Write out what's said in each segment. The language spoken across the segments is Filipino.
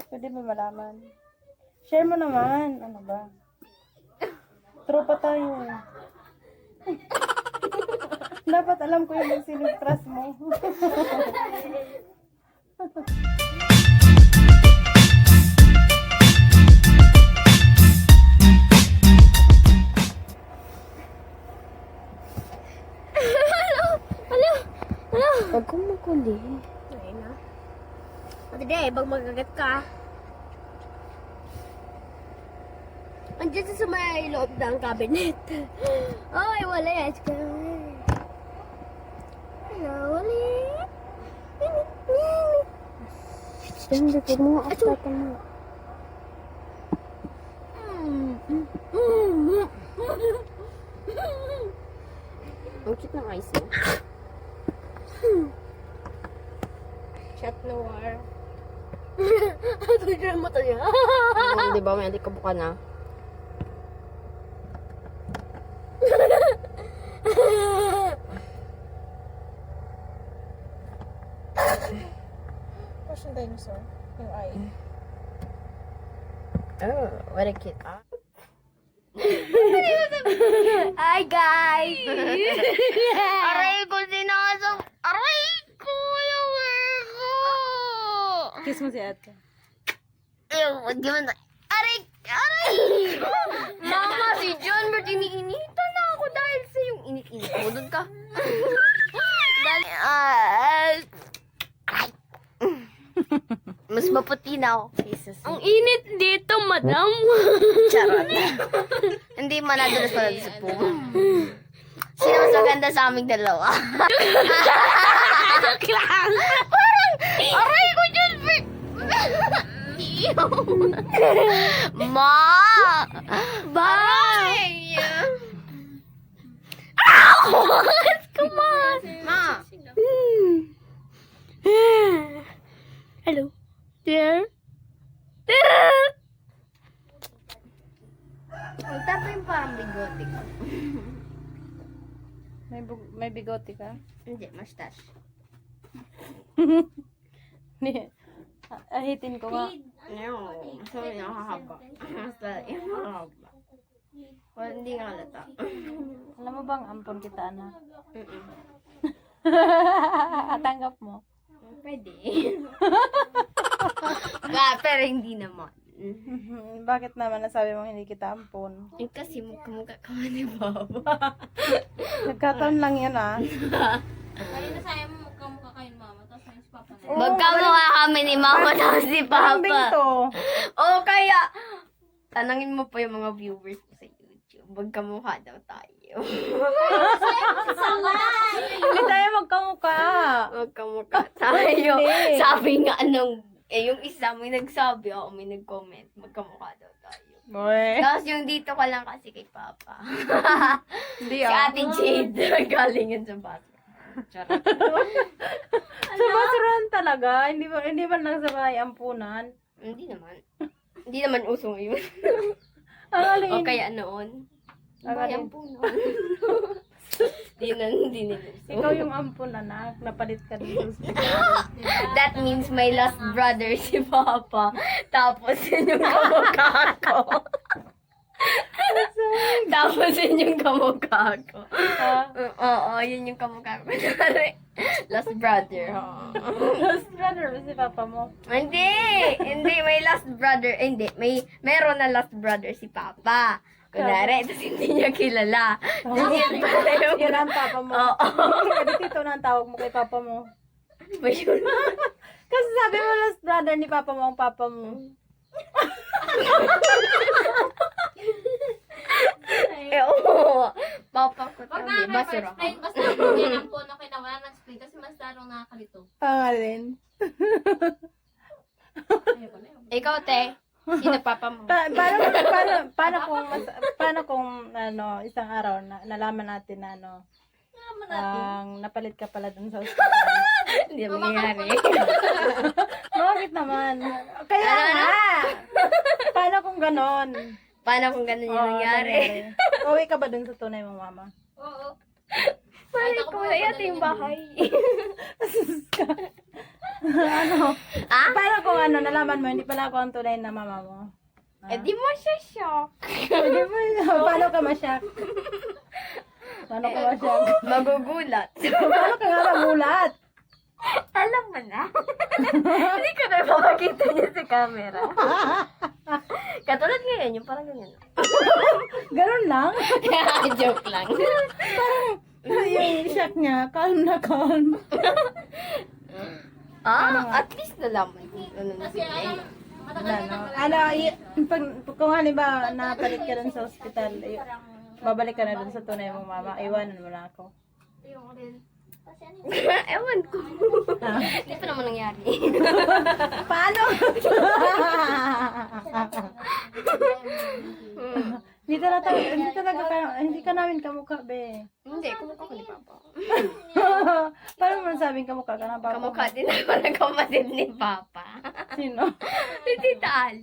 Pwede ba malaman? Share mo naman. Ano ba? Tropa tayo. Dapat alam ko yung sino yung crush mo. Huwag kang magkuli. Ay na. Ate Day, bag magagat ka. Andiyan sa may loob ng cabinet. Ay, wala yan. Hello, wala. Hindi ko mo akata mo. Ang cute ng eyes mo. Chat noir. Ano yung mata niya? Di ba? May adik ka buka na. Crush yung dinosaur. Yung eye. Oh, what a cute eye. Hi guys! Aray ko sinasang... Aray ko! Yung ko! Kiss mo si ate. Ew, di man... Aray! Aray! Mama, si John, ba't iniinitan na ako dahil sa yung init-init mo? Doon ka. Dali, aray! Mas maputi na ako. Jesus. Ang init dito, madam. Charot. Hindi manadulas pala sa po. Sino mas maganda sa aming dalawa? Joke lang. Parang, aray ko dyan. Ma! Bye! Come on! Ma! Hello? There? Ang tapa yung parang bigote ko. May bigote ka? Hindi, mustache. Ahitin ko nga. No, sorry, nakakaba. Basta, yung nakakaba. Well, hindi nga halata. Alam mo bang ampon kita, anak? Mm-mm. Tanggap mo? Pwede. Pero hindi naman. Bakit naman nasabi mo hindi kita ampon? Eh, kasi mukha ka ni Baba. Nagkataon lang yan, ah. Kaya na sayang mo mukha kayo ni mama, tapos may si papa na. Oo, Magkamukha kami ni Mama tapos si Kambing Papa. to. O kaya, tanangin mo pa yung mga viewers ko sa YouTube. Magkamukha daw tayo. Hindi tayo magkamukha. Magkamukha tayo. Hindi. Sabi nga nung, yung isa may nagsabi, ako may nag-comment, magkamukha daw tayo. Boy. Tapos yung dito ka lang kasi kay Papa. Hindi, Si ah. Ate Jade, galing yun sa bathroom. Charot. Sa basuran talaga. Hindi ba lang sa bahay ampunan? Hindi naman. Hindi naman uso ngayon. Ang alin. O kaya noon. Ang Bayan alin. po noon. Hindi nila uso. Ikaw yung ampun, anak. Napalit ka dito. That means my last brother si Papa. Tapos yun yung kamukha ko. Tapos yun yung kamukha ko. Oo, yun yung kamukha ko. Last brother. Last brother ba si papa mo? Hindi! Hindi, may last brother. Hindi, meron na last brother si Papa. Kunwari, tapos hindi niya kilala. Tapos yun pala yung... Yun ang papa mo. Oo. Kasi dito na ang tawag mo kay papa mo. Ano ba yun? Kasi sabi mo last brother ni papa mo ang papa mo. Eh, oo. Papa ko Pag tabi. Basura. na-explain, basta kung yan ang puno kayo na wala nag-explain kasi mas larong nakakalito. Pangalin. Ayoko na yun. Ikaw, te. Sino papa mo? Paano kung ano, isang araw nalaman natin na ano, Naman natin. napalit ka pala dun sa hospital. Hindi mo nangyari. Bakit naman? Kaya Ano? nga! Paano kung ganon? Paano kung ganun yung nangyari? Uwi ka ba dun sa tunay mong mama? Oo. Balik ko na yung bahay. Ano? Ah? Paano kung ano, nalaman mo, hindi pala ako ang tunay na mama mo? Eh, di mo siya shock. Hindi mo, paano ka masyak? Paano ka masyak? Magugulat. Paano ka nga magulat? Alam mo na. Hindi ko na mapakita niya sa camera. Katulad ngayon, yung parang ganyan. Ganun lang? Joke lang. Yung shock niya, calm na calm. At least nalaman ko. Ano na Kasi alam, matagal ka na Ano, kung halimbawa napalit ka dun sa ospital, babalik ka na dun sa tunay mong mama, iwanan mo na ako. yung rin. Kasi ano Ewan ko. Hindi pa naman nangyari. Paano? Hindi ka namin kamukha, be. Hindi, kumukha ko ni Papa. Paano mo nasabing kamukha ka na, papa? Kamukha din ako ng kapatid ni Papa. Sino? Si Tita Ali.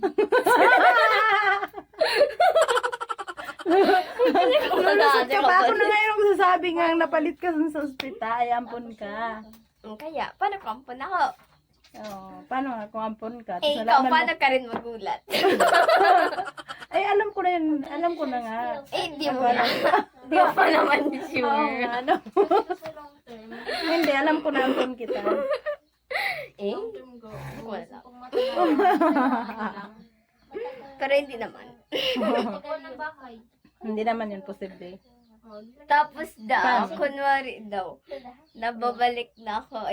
Lulusot ka pa. Ako na ngayon ang sasabi nga napalit ka dun sa ospital, ay ampun ka. Kaya, paano ko ampun ako? Oh, paano nga kung ampun ka? Eh, Tapos ikaw, nalaman paano ka rin magulat? Ay, alam ko na yun. Alam ko na nga. Eh, di mo na. Di mo pa naman Oo, sure. ano? sa long term. Hindi, alam ko na ampun kita. Eh, Long term go. wala. Kung matagal lang. Pero hindi naman. Matagal ng bahay. Hindi naman yun posible. Tapos daw, Paano? kunwari daw, babalik na ako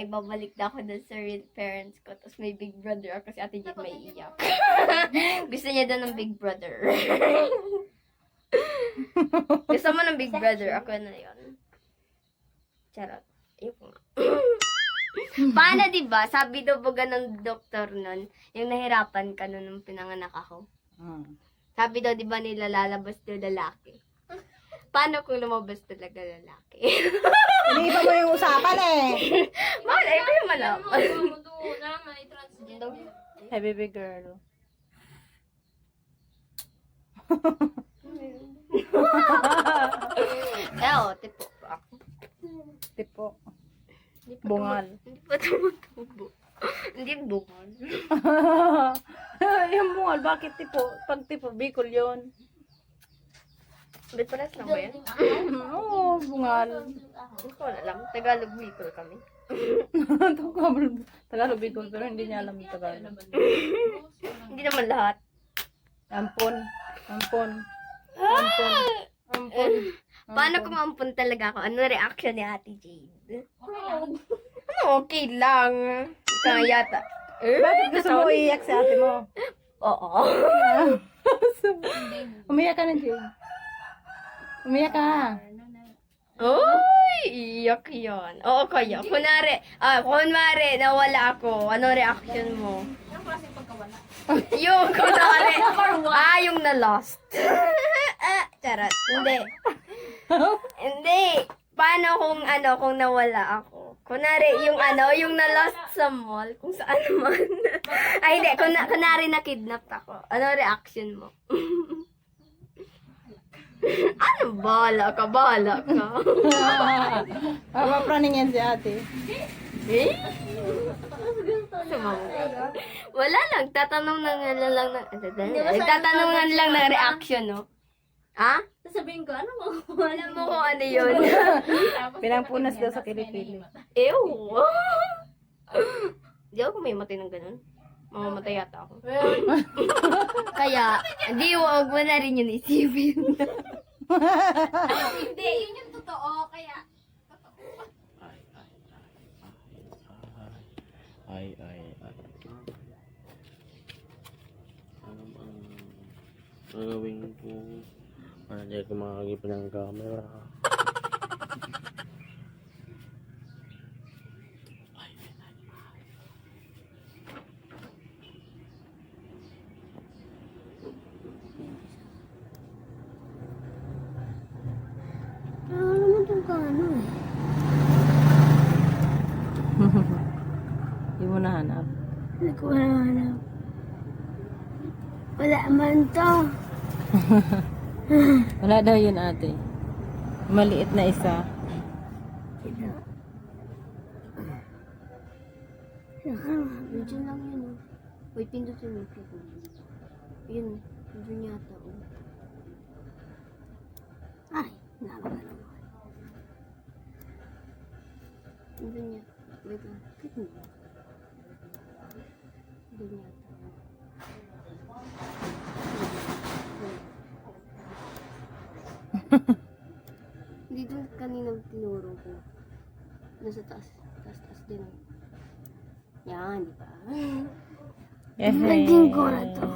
dun sa real parents ko. Tapos may big brother ako, si Ate Jit may iyak. Gusto niya daw ng big brother. Gusto mo ng big brother, ako na yun. Charot. Ayoko nga. Paano, diba? Sabi daw baga ng doktor nun, yung nahirapan ka nun nung pinanganak ako. Sabi daw, diba nila lalabas daw lalaki. Paano kung lumabas talaga lalaki? Iniiba mo yung usapan eh. Bakit? Ay, kayo malaman. Naman ay transgender. Hey, baby girl. Tipo pa ako. Tipo. Hindi pa Bungal. Hindi pa tumutubo. Hindi bungal. Yung bungal, bakit tipo? Pag tipo, Bicol yun. Ba't pares lang ba yan? Oo, bungal. Hindi ko alam. Tagalog Bicol kami. Tagalog Bicol, pero hindi niya alam yung Tagalog. Hindi naman lahat. Ampon. Ampon. Ampon. Ampon. Paano kung ampun talaga ako? Ano reaction ni Ate Jade? Okay lang. Ano okay lang? Ikaw yata. Bakit gusto mo iiyak sa ate mo? Oo. Umiyak ka na, Jade. Umiyak ka. Uy, iyak yun. Oo, kaya. Kunwari, nawala ako. Ano reaction mo? Anong klaseng pagkawala? Yung kunwari. Yung na-lost. Charot. Hindi. Hindi. Paano kung nawala ako? Kunwari, yung na-lost sa mall, kung saan man. Ay, hindi. Kunwari na-kidnap ako. Ano reaction mo? Ano? Bahala ka. Mapraning yan si ate. Eh? Wala lang. Tatanong lang ng reaction, no? Ha? Sasabihin ko, ano mo? Alam mo kung ano yun. Pinangpunas daw sa kilikili. Ew. Di ako may matay ng ganun. Mamamatay yata ako. Kaya, wag mo na rin yun isipin. Hindi, yun yung totoo. Kaya, Ay. Ano ang gagawin ko para di ako makakagip ng camera? Hindi mo nahanap. Hindi ko alam. Wala man to. Wala daw yun ate. Maliit na isa. Nakaraw Nandiyan lang yun, oh. Uy, pindutin mo ko. Yun, nandiyan yata, oh. Ay, naman na naman. Nandiyan yata. Wait lang. Click mo. Nandiyan yata. Dito kanina tinuro ko. Nasa taas. Taas din. Yan, di ba? Naging ko na to.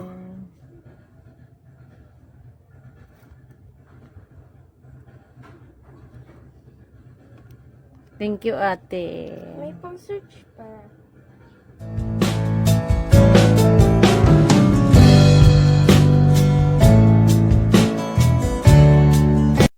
Thank you, ate. May pang-search pa.